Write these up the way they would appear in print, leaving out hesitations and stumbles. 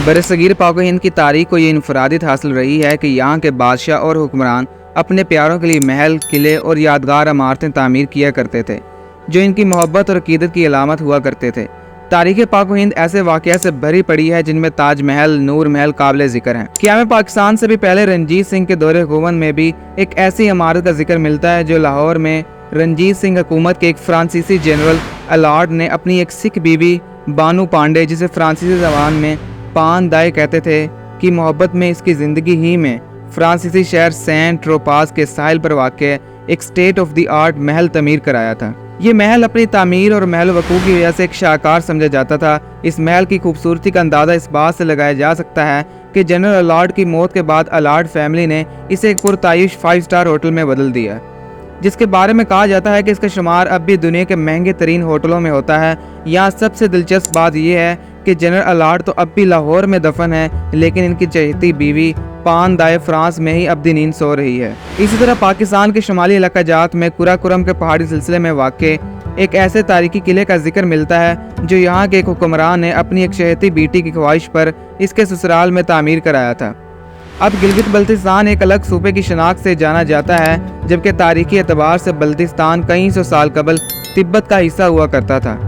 बरसगीर पाक व हिंद की तारीख को ये इनफरादियत हासिल रही है कि यहाँ के बादशाह और हुक्मरान अपने प्यारों के लिए महल, किले और यादगार इमारतें तामीर किया करते थे, जो इनकी मोहब्बत और अकीदत की अलामत हुआ करते थे। तारीख़ पाक व हिंद ऐसे वाक़यात से भरी पड़ी है जिनमें ताज महल, नूर महल काबिल ज़िक्र हैं। क़याम पाकिस्तान से भी पहले रंजीत सिंह के दौरे हुकूमत में भी एक ऐसी इमारत का जिक्र मिलता है जो लाहौर में रंजीत सिंह हुकूमत के एक फ्रांसीसी जनरल अलार्ड ने अपनी एक सिख बीवी बानू पांडे, जिसे फ्रांसीसी ज़बान में पान दाए कहते थे, की मोहब्बत में इसकी ज़िंदगी ही में फ्रांसीसी शहर सेंट ट्रोपास के साहिल पर वाक़ एक स्टेट ऑफ द आर्ट महल तमीर कराया था। ये महल अपनी तामीर और महल वकूफ़ की वजह से एक शाहकार समझा जाता था। इस महल की खूबसूरती का अंदाज़ा इस बात से लगाया जा सकता है कि जनरल अलार्ड की मौत के बाद अलार्ड फैमिली ने इसे एक पुरतायुश 5 स्टार होटल में बदल दिया, जिसके बारे में कहा जाता है कि इसका शुमार अब भी दुनिया के महंगे तरीन होटलों में होता है। यहाँ सबसे दिलचस्प बात यह है कि जनरल अलार्ड तो अब भी लाहौर में दफन है, लेकिन इनकी चहेती बीवी पान दाए फ्रांस में ही अब्दी नींद सो रही है। इसी तरह पाकिस्तान के शुमाली इलाका जात में कुराकुरम के पहाड़ी सिलसिले में वाक़े एक ऐसे तारीखी किले का जिक्र मिलता है जो यहाँ के एक हुक्मरान ने अपनी एक चहेती बेटी की ख्वाहिश पर इसके ससुराल में तामीर कराया था। अब गिलगित बल्तिस्तान एक अलग सूबे की शनाख्त से जाना जाता है, जबकि तारीखी एतबार से बल्तिस्तान कई सौ साल कबल तिब्बत का हिस्सा हुआ करता था।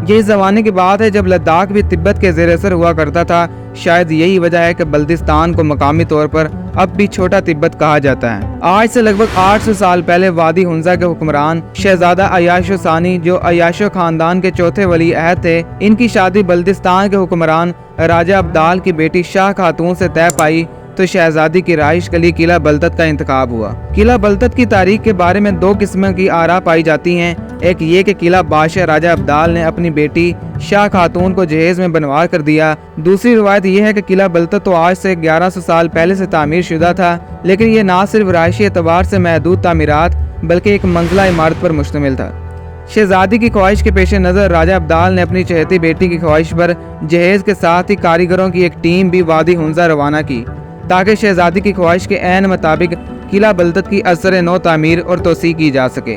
ये इस ज़माने की बात है जब लद्दाख भी तिब्बत के ज़ेर असर हुआ करता था। शायद यही वजह है कि बल्तिस्तान को मकामी तौर पर अब भी छोटा तिब्बत कहा जाता है। आज से लगभग 800 साल पहले वादी हुंजा के हुक्मरान शहजादा अयाशो सानी, जो अयाशो खानदान के चौथे वली अहद थे, इनकी शादी बल्तिस्तान के हुक्मरान राजा अब्दाल की बेटी शाह खातून से तय पाई तो शहजादी की रहाइश के लिए किला बलतत का इंतखाब हुआ। किला बलतत की तारीख के बारे में 2 किस्म की आरा पाई जाती हैं। एक ये कि किला बादशाह राजा अब्दाल ने अपनी बेटी शाह खातून को जहेज में बनवा कर दिया। दूसरी रवायत यह है कि किला बलतत तो आज से 1100 साल पहले से तामीर शुदा था, लेकिन ये ना सिर्फ रहायशी एतबार से महदूद तामीरात बल्कि एक मंजिला इमारत पर मुश्तमिल था। शहजादी की ख्वाहिश के पेश नज़र राजा अब्दाल ने अपनी चहेती बेटी की ख्वाहिश पर जहेज के साथ ही कारीगरों की एक टीम भी वादी हुंजा रवाना की, ताकि शहजादी की ख्वाहिश के ऐन मुताबिक किला बलतत की असर नो तामीर और तोसी की जा सके।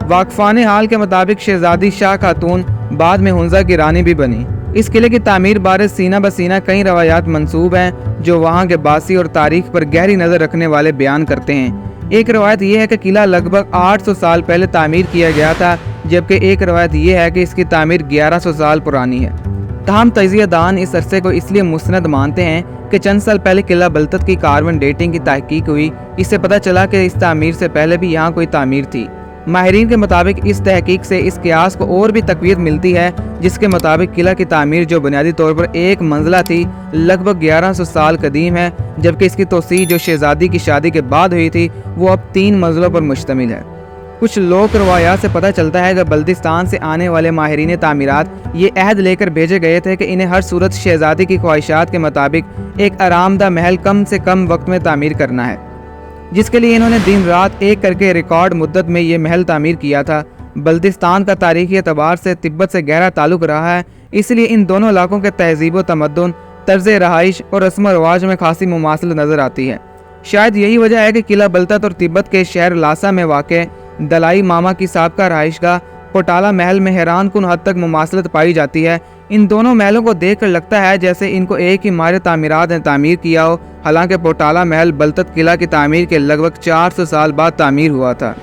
वाकफान हाल के मुताबिक शहजादी शाह खातून बाद में हुंजा की रानी भी बनी। इस किले की तामीर बारे सीना बसीना कई रवायात मंसूब हैं जो वहाँ के बासी और तारीख पर गहरी नज़र रखने वाले बयान करते हैं। एक रवायत यह है कि किला लगभग 800 साल पहले तामीर किया गया था, जबकि एक रवायत यह है कि इसकी तामीर 1100 साल पुरानी है। तमाम तजिया दान इस अरसे को इसलिए मुस्नद मानते हैं कि चंद साल पहले किला बलतत की कार्बन डेटिंग की तहकीक हुई। इससे पता चला कि इस तामीर से पहले भी यहाँ कोई तामीर थी। माहिरीन के मुताबिक इस तहकीक से इस क़यास को और भी तक़वीयत मिलती है, जिसके मुताबिक किला की तामीर जो बुनियादी तौर पर एक मंजिला थी, लगभग 1100 साल कदीम है, जबकि इसकी तोसी जो शहजादी की शादी के बाद हुई थी वो अब 3 मंजिलों पर मुश्तमिल है। कुछ लोक रवायात से पता चलता है कि बल्तिस्तान से आने वाले माहिरीन तामीरात ये अहद लेकर भेजे गए थे कि इन्हें हर सूरत शहजादी की ख्वाहिशात के मुताबिक एक आरामदा महल कम से कम वक्त में तामीर करना है, जिसके लिए इन्होंने दिन रात एक करके रिकॉर्ड मुद्दत में ये महल तामीर किया था। बल्तिस्तान का तारीखी एतबार से तिब्बत से गहरा ताल्लुक रहा है, इसलिए इन दोनों इलाकों के तहजीब व तमद्दुन, तर्ज रहाइश और रस्म रवाज में खासी मुमासलत नज़र आती है। शायद यही वजह है कि किला बलतत और तिब्बत के शहर लासा में वाक़ दलाई मामा की साबका रहाइशगाह पोटाला महल में हैरान कुन हद तक मुमासलत पाई जाती है। इन दोनों महलों को देखकर लगता है जैसे इनको एक ही माहिर तामीरात ने तामीर किया हो। हालांकि पोटाला महल बलतत किला की तामीर के लगभग 400 साल बाद तामीर हुआ था।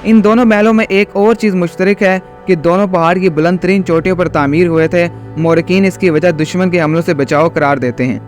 इन दोनों महलों में एक और चीज़ मुश्तरक है कि दोनों पहाड़ की बुलंद तरीन चोटियों पर तामीर हुए थे। मोरकीन इसकी वजह दुश्मन के हमलों से बचाव करार देते हैं।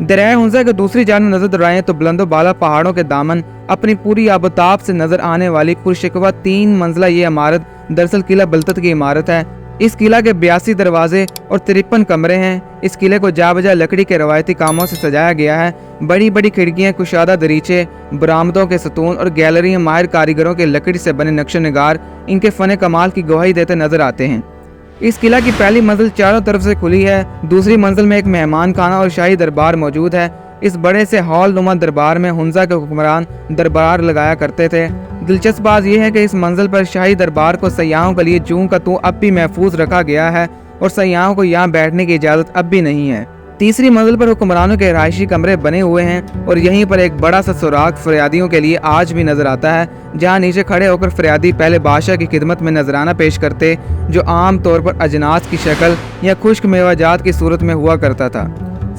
दरिया हुंजा के दूसरी जानब नजर दौड़ाएं तो बुलंदो बाला पहाड़ों के दामन अपनी पूरी आबोताब से नजर आने वाली पुरशिकवा 3 मंजिला ये इमारत दरअसल किला बलतत की इमारत है। इस किला के 82 दरवाजे और 53 कमरे हैं। इस किले को जाबजा लकड़ी के रवायती कामों से सजाया गया है। बड़ी बड़ी खिड़कियाँ, कुशादा दरीचे, बरामदों के सतून और गैलरियाँ माहिर कारीगरों के लकड़ी से बने नक्श नगार इनके फ़न कमाल की गवाही देते नजर आते हैं। इस किला की पहली मंजिल चारों तरफ से खुली है। दूसरी मंजिल में एक मेहमान खाना और शाही दरबार मौजूद है। इस बड़े से हॉल नुमा दरबार में हुंजा के हुक्मरान दरबार लगाया करते थे। दिलचस्प बात यह है कि इस मंजिल पर शाही दरबार को सयाहों के लिए जूं का तू अब भी महफूज रखा गया है और सयाहों को यहाँ बैठने की इजाज़त अब भी नहीं है। तीसरी मंजिल पर हुक्मरानों के रहायशी कमरे बने हुए हैं और यहीं पर एक बड़ा सा सुराग फरियादियों के लिए आज भी नजर आता है, जहां नीचे खड़े होकर फरियादी पहले बादशाह की खिदमत में नजराना पेश करते, जो आम तौर पर अजनास की शक्ल या खुश्क मेवाजात की सूरत में हुआ करता था।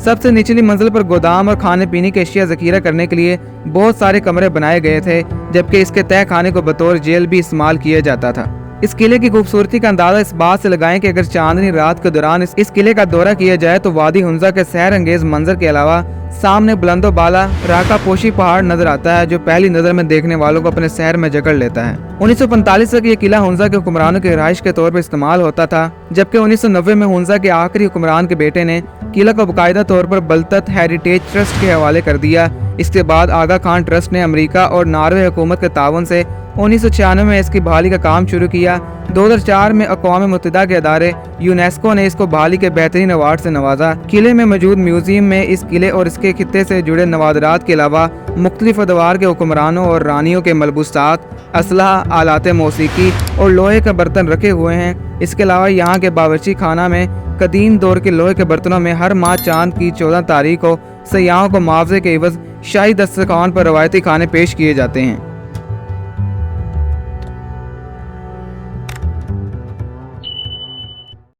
سب سے نچلی منزل پر گودام اور کھانے پینے کی اشیاء ذخیرہ کرنے کے لیے بہت سارے کمرے بنائے گئے تھے، جبکہ اس کے تہہ خانے کو بطور جیل بھی استعمال کیا جاتا تھا۔ اس قلعے کی خوبصورتی کا اندازہ اس بات سے لگائیں کہ اگر چاندنی رات کے دوران اس قلعے کا دورہ کیا جائے تو وادی ہنزا کے سحر انگیز منظر کے علاوہ سامنے بلند و بالا راکا پوشی پہاڑ نظر آتا ہے، جو پہلی نظر میں دیکھنے والوں کو اپنے سحر میں جکڑ لیتا ہے۔ 1945 تک یہ قلعہ ہنزا کے حکمرانوں کی رہائش کے طور پر استعمال ہوتا تھا، جبکہ 1990 میں ہنزا کے آخری حکمران کے بیٹے نے قلعہ کو باقاعدہ طور پر بلتت ہیریٹیج ٹرسٹ کے حوالے کر دیا۔ اس کے بعد آغا خان ٹرسٹ نے امریکہ اور ناروے حکومت کے تعاون سے 1996 میں اس کی بحالی کا کام شروع کیا۔ 2004 میں اقوام متحدہ کے ادارے یونیسکو نے اس کو بحالی کے بہترین ایوارڈ سے نوازا۔ قلعے میں موجود میوزیم میں اس قلعے اور اس کے خطے سے جڑے نوادرات کے علاوہ مختلف ادوار کے حکمرانوں اور رانیوں کے ملبوسات، اسلحہ، آلات موسیقی اور لوہے کے برتن رکھے ہوئے ہیں۔ اس کے علاوہ یہاں کے باورچی خانہ میں قدیم دور کے لوہے کے برتنوں میں ہر ماہ چاند کی 14 تاریخ کو سیاحوں کو معاوضے کے عوض شاہی دسترخوان پر روایتی کھانے پیش کیے جاتے ہیں۔